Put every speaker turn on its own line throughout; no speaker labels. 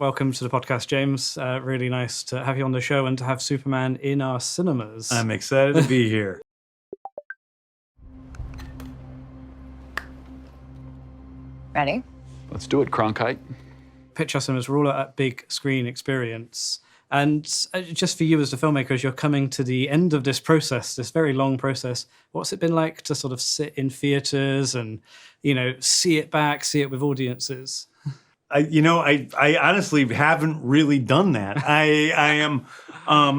Welcome to the podcast, James. Really nice to have you on the show and to have Supeman in our cinemas.
I'm excited to be here.
Ready?
Let's do it, Cronkite.
Pitch Us Cinemas, we're all at that big screen experience. And just for you as the filmmakers, you're coming to the end of this process, this very long process. What's it been like to sort of sit in theatres and, see it back, see it with audiences?
I honestly haven't really done that. I am, a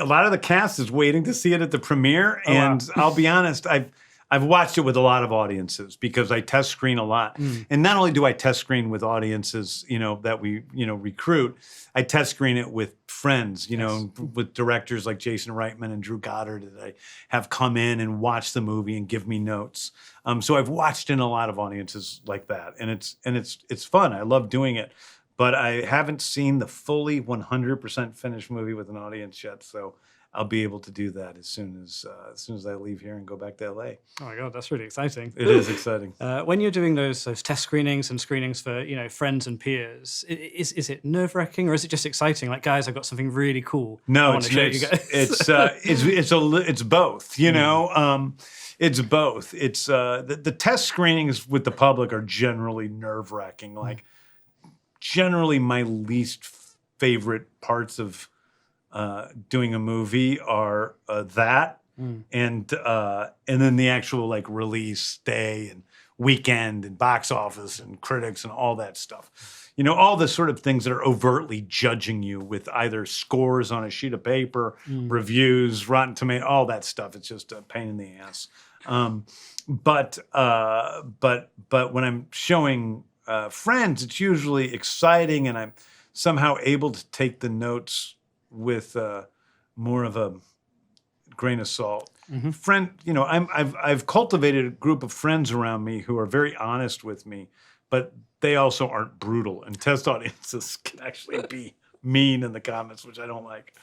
lot of the cast is waiting to see it at the premiere. And wow. I'll be honest, I've watched it with a lot of audiences because I test screen a lot. And not only do I test screen with audiences, that we, recruit, I test screen it with friends, with directors like Jason Reitman and Drew Goddard that I have come in and watch the movie and give me notes. So I've watched in a lot of audiences like that, and it's fun. I love doing it, but I haven't seen the fully 100% finished movie with an audience yet. So I'll be able to do that as soon as I leave here and go back to LA.
Oh my God, that's really exciting.
It is exciting.
When you're doing those test screenings and screenings for friends and peers, is it nerve-wracking or is it just exciting? Like, guys, I've got something really cool.
No, it's both. It's both. It's the test screenings with the public are generally nerve-wracking. Like, generally my least favorite parts of doing a movie are that and then the actual release day and weekend and box office and critics and all that stuff. All the sort of things that are overtly judging you with either scores on a sheet of paper, reviews, Rotten Tomatoes, all that stuff. It's just a pain in the ass. But when I'm showing friends, it's usually exciting and I'm somehow able to take the notes with more of a grain of salt. Friend, I've cultivated a group of friends around me who are very honest with me, but they also aren't brutal. And test audiences can actually be mean in the comments, which I don't like.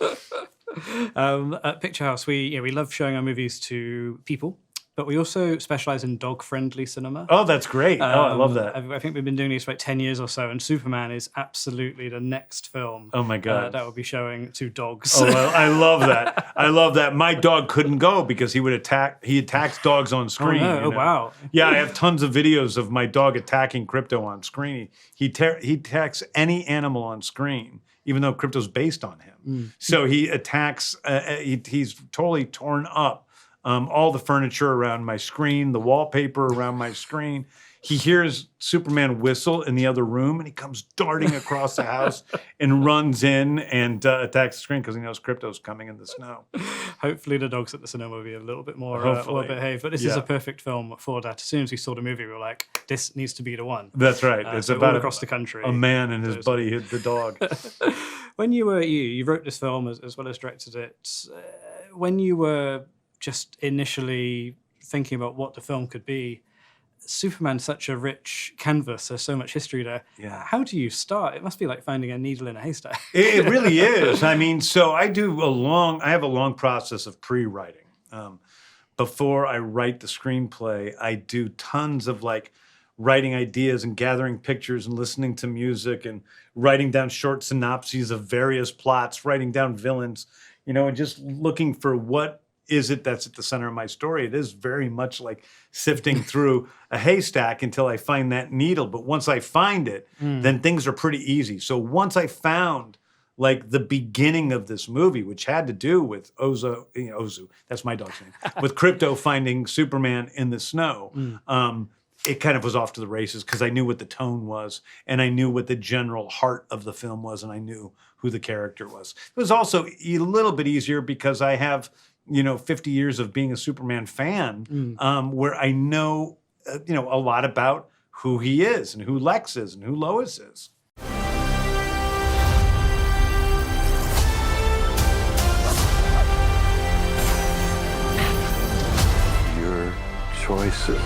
At Picture House, we love showing our movies to people, but we also specialize in dog-friendly cinema.
Oh, that's great. I love that.
I think we've been doing this for 10 years or so, and Supeman is absolutely the next film.
Oh, my God.
That will be showing to dogs.
Oh, I love that. I love that. My dog couldn't go because he attacks dogs on screen.
Oh, no. Oh, wow.
Yeah, I have tons of videos of my dog attacking Crypto on screen. He attacks any animal on screen, even though Crypto's based on him. So he attacks, he's totally torn up all the furniture around my screen, the wallpaper around my screen. He hears Superman whistle in the other room, and he comes darting across the house and runs in and attacks the screen because he knows Crypto's coming in the snow.
Hopefully the dogs at the cinema will be a little bit more well behaved, but this is a perfect film for that. As soon as we saw the movie, we were like, this needs to be the one.
That's right. It's
so
about
all across the country.
A man and his buddy hit the dog.
When you wrote this film as well as directed it, when you were just initially thinking about what the film could be, Superman's such a rich canvas. There's so much history there.
Yeah.
How do you start? It must be like finding a needle in a haystack.
It really is. I mean, so I have a long process of pre-writing. Before I write the screenplay, I do tons of writing ideas and gathering pictures and listening to music and writing down short synopses of various plots, writing down villains, and just looking for what is it that's at the center of my story. It is very much like sifting through a haystack until I find that needle. But once I find it, then things are pretty easy. So once I found the beginning of this movie, which had to do with Ozu, that's my dog's name, with Crypto finding Superman in the snow, it kind of was off to the races because I knew what the tone was and I knew what the general heart of the film was and I knew who the character was. It was also a little bit easier because I have 50 years of being a Superman fan, where I know, a lot about who he is and who Lex is and who Lois is.
Your choices,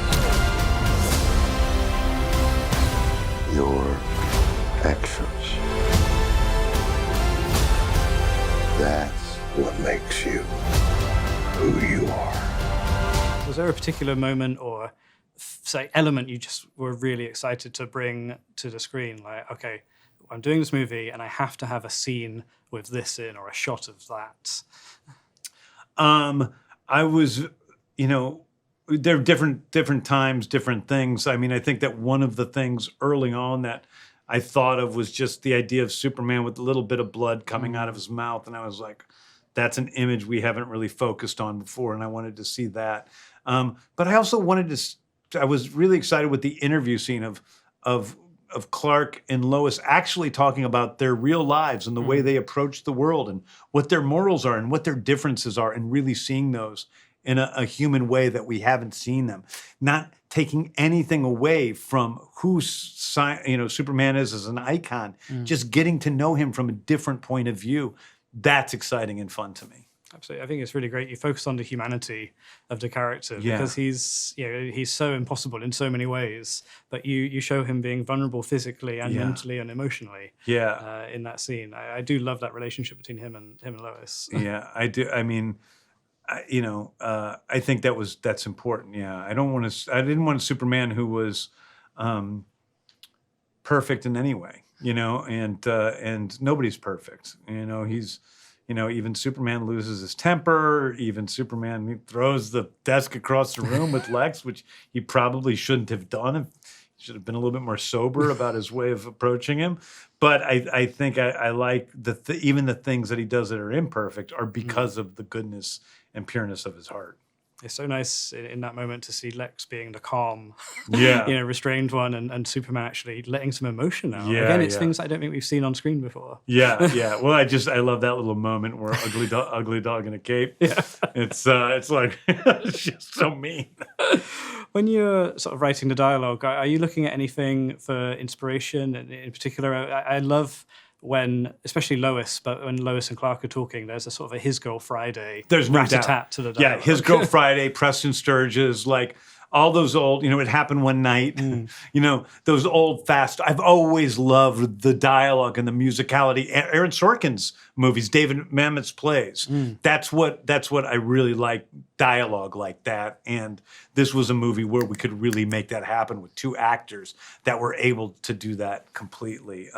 your actions, that's what makes you who you are.
Was there a particular moment or say element you just were really excited to bring to the screen? Like, okay, I'm doing this movie and I have to have a scene with this in or a shot of that?
I was, you know, there are different times, different things. I mean, I think that one of the things early on that I thought of was just the idea of Superman with a little bit of blood coming out of his mouth. And I was like, that's an image we haven't really focused on before. And I wanted to see that. But I also wanted to, I was really excited with the interview scene of Clark and Lois actually talking about their real lives and the way they approach the world and what their morals are and what their differences are, and really seeing those in a human way that we haven't seen them. Not taking anything away from who Superman is as an icon, just getting to know him from a different point of view. That's exciting and fun to me.
Absolutely. I think it's really great. You focus on the humanity of the character because he's so impossible in so many ways, but you show him being vulnerable physically and mentally and emotionally in that scene. I do love that relationship between him and Lois.
Yeah, I do. I mean, I think that's important. Yeah. I didn't want a Superman who was perfect in any way, and nobody's perfect. Even Superman loses his temper. Even Superman throws the desk across the room with Lex, which he probably shouldn't have done. He should have been a little bit more sober about his way of approaching him. But I think I like even the things that he does that are imperfect are because of the goodness and pureness of his heart.
It's so nice in that moment to see Lex being the calm,
Yeah.
restrained one, and Superman actually letting some emotion out.
Yeah,
Again, it's things I don't think we've seen on screen before.
Yeah. Well, I love that little moment where ugly dog in a cape. Yeah. It's like it's just so mean.
When you're sort of writing the dialogue, are you looking at anything for inspiration? In particular, I love when, especially Lois, but when Lois and Clark are talking, there's a sort of a His Girl Friday.
There's no
rat-a-tat
doubt
to the dialogue.
Yeah, His Girl Friday, Preston Sturges, like all those old, it happened one night. Those old fast. I've always loved the dialogue and the musicality. Aaron Sorkin's movies, David Mamet's plays. That's what I really like, dialogue like that. And this was a movie where we could really make that happen with two actors that were able to do that completely.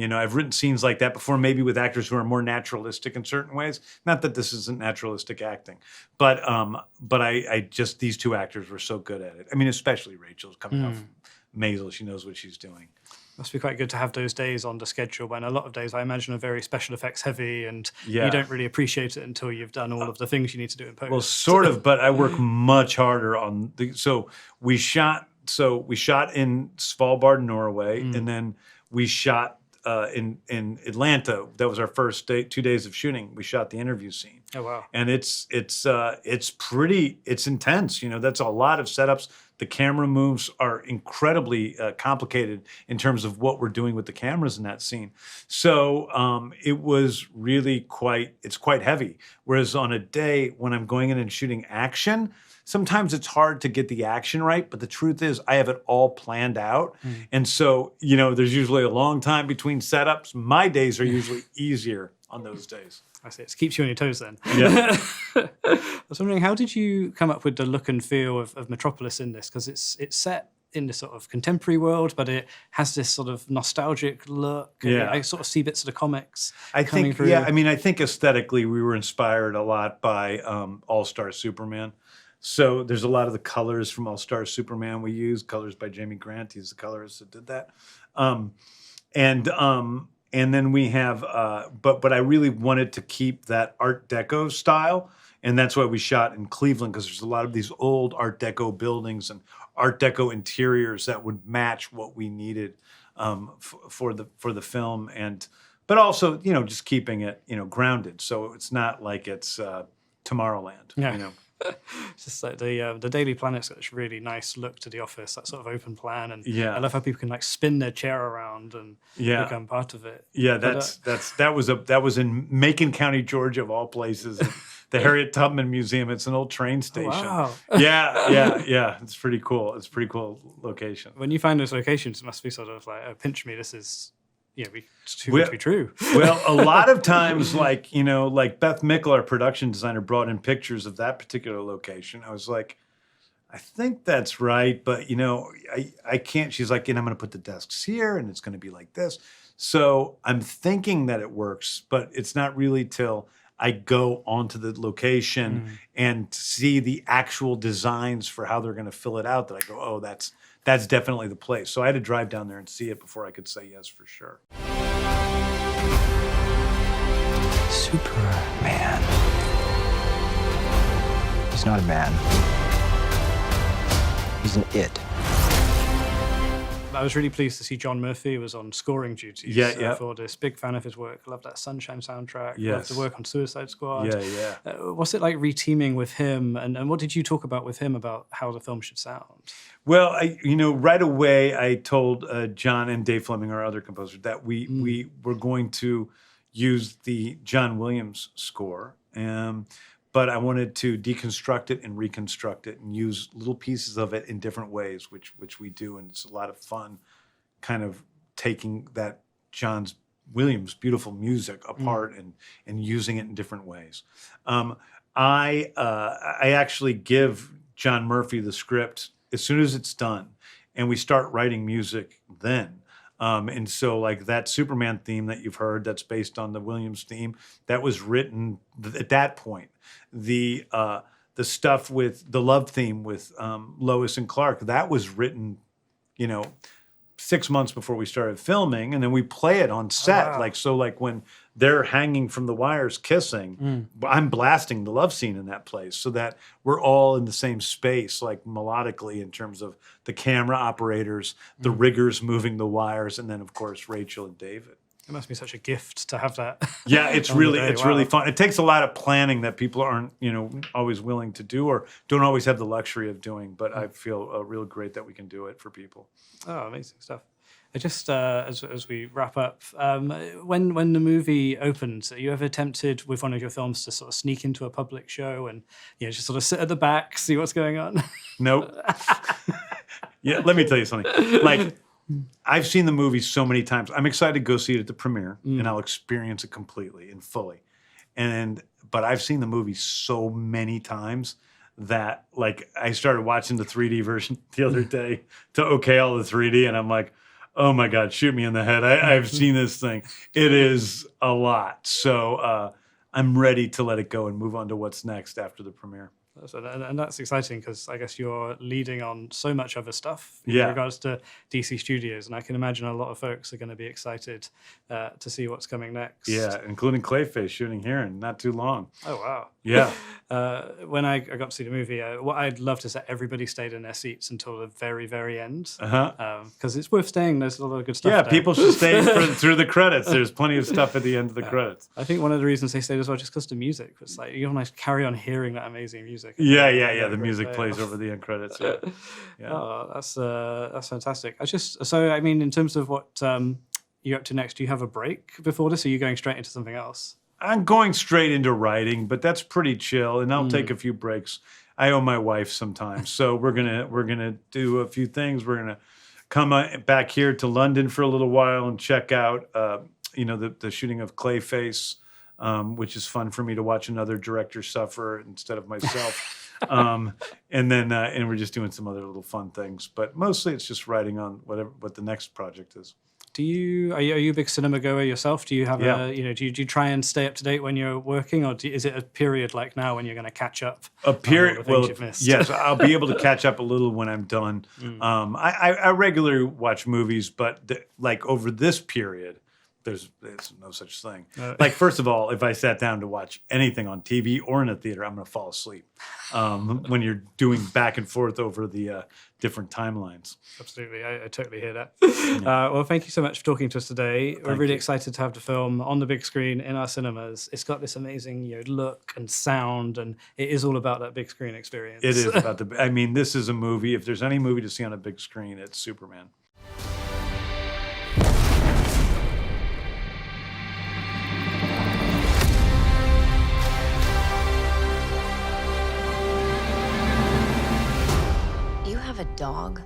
I've written scenes like that before, maybe with actors who are more naturalistic in certain ways. Not that this isn't naturalistic acting, but I just, these two actors were so good at it. I mean, especially Rachel's coming off Maisel. She knows what she's doing.
Must be quite good to have those days on the schedule when a lot of days I imagine are very special effects heavy and you don't really appreciate it until you've done all of the things you need to do in post.
Well, sort of, but I work much harder on so we shot in Svalbard, Norway, and then we shot in Atlanta. That was our first day, 2 days of shooting. We shot the interview scene.
Oh wow!
And it's intense. That's a lot of setups. The camera moves are incredibly complicated in terms of what we're doing with the cameras in that scene. So it was really quite heavy. Whereas on a day when I'm going in and shooting action, sometimes it's hard to get the action right, but the truth is I have it all planned out. And so, there's usually a long time between setups. My days are usually easier on those days.
I see. It keeps you on your toes then.
Yeah.
I was wondering, how did you come up with the look and feel of Metropolis in this? Because it's set in this sort of contemporary world, but it has this sort of nostalgic look.
Yeah.
I sort of see bits of the comics
I
coming
think,
through.
yeah, I mean, I think aesthetically we were inspired a lot by All-Star Superman. So there's a lot of the colors from All-Star Superman we use, colors by Jamie Grant. He's the colorist that did that. And then we have, but I really wanted to keep that Art Deco style. And that's why we shot in Cleveland, because there's a lot of these old Art Deco buildings and Art Deco interiors that would match what we needed for the film. But also, just keeping it, grounded. So it's not like it's Tomorrowland,
Yeah. It's just like the Daily Planet's got this really nice look to the office, that sort of open plan, and I love how people can like spin their chair around and become part of it.
Yeah, that was in Macon County, Georgia, of all places, the Harriet Tubman Museum. It's an old train station.
Oh, wow.
Yeah. It's pretty cool. It's a pretty cool location.
When you find those locations, it must be sort of like, oh, pinch me. This is. It's too good to be true.
Well, a lot of times, like Beth Mickle, our production designer, brought in pictures of that particular location. I was like, I think that's right, but I can't. She's like, I'm going to put the desks here, and it's going to be like this. So I'm thinking that it works, but it's not really till I go onto the location and see the actual designs for how they're going to fill it out that I go, oh, that's definitely the place. So I had to drive down there and see it before I could say yes for sure.
Superman. He's not a man. He's an it.
I was really pleased to see John Murphy was on scoring duties for this. Big fan of his work. Loved that Sunshine soundtrack.
Yes.
Loved the work on Suicide Squad.
Yeah.
What's it like re-teaming with him? And what did you talk about with him about how the film should sound?
Well, right away I told John and Dave Fleming, our other composer, that we were going to use the John Williams score. But I wanted to deconstruct it and reconstruct it and use little pieces of it in different ways, which we do. And it's a lot of fun kind of taking that John Williams' beautiful music apart and using it in different ways. I actually give John Murphy the script as soon as it's done, and we start writing music then. And so like that Superman theme that you've heard that's based on the Williams theme, that was written at that point. The stuff with the love theme with Lois and Clark, that was written, 6 months before we started filming, and then we play it on set.
Oh, wow.
Like when they're hanging from the wires kissing, I'm blasting the love scene in that place so that we're all in the same space, like melodically in terms of the camera operators, the riggers moving the wires, and then of course Rachel and David.
It must be such a gift to have that.
Yeah, it's really
Wow.
fun. It takes a lot of planning that people aren't, always willing to do or don't always have the luxury of doing. But I feel real great that we can do it for people.
Oh, amazing stuff. I just, as we wrap up, when the movie opens, are you ever tempted with one of your films to sort of sneak into a public show and just sort of sit at the back, see what's going on?
Nope. Yeah, let me tell you something. Like, I've seen the movie so many times. I'm excited to go see it at the premiere, and I'll experience it completely and fully. But I've seen the movie so many times that, like, I started watching the 3D version the other day to okay all the 3D, and I'm like, oh my God, shoot me in the head. I've seen this thing. It is a lot. So I'm ready to let it go and move on to what's next after the premiere.
And that's exciting because I guess you're leading on so much other stuff in
Yeah.
regards to DC Studios. And I can imagine a lot of folks are going to be excited to see what's coming next.
Yeah, including Clayface shooting here in not too long.
Oh, wow.
Yeah.
When I got to see the movie, what I'd love to say, everybody stayed in their seats until the very, very end. Because it's worth staying. There's a lot of good stuff
Yeah,
there.
people should stay through the credits. There's plenty of stuff at the end of the credits.
I think one of the reasons they stayed as well, just because the music was like, you want to carry on hearing that amazing music.
Yeah. The music plays over the end credits. Yeah.
Oh, that's fantastic. I mean, in terms of what you're up to next, do you have a break before this, or are you going straight into something else?
I'm going straight into writing, but that's pretty chill, and I'll take a few breaks. I owe my wife sometimes, so we're gonna do a few things. We're gonna come back here to London for a little while and check out, the shooting of Clayface, which is fun for me to watch another director suffer instead of myself. And we're just doing some other little fun things, but mostly it's just writing on what the next project is.
Are you a big cinema goer yourself? Do you have
Yeah.
do you try and stay up to date when you're working, or is it a period like now when you're going to catch up?
A period.
on all the things you've missed?
Yes, I'll be able to catch up a little when I'm done. I regularly watch movies, but like over this period, there's no such thing. Like, first of all, if I sat down to watch anything on TV or in a theater, I'm going to fall asleep when you're doing back and forth over the different timelines.
Absolutely, I totally hear that. Well, thank you so much for talking to us today. We're really excited to have the film on the big screen in our cinemas. It's got this amazing look and sound, and it is all about that big screen experience.
It is about this is a movie. If there's any movie to see on a big screen, it's Superman.
You have a dog?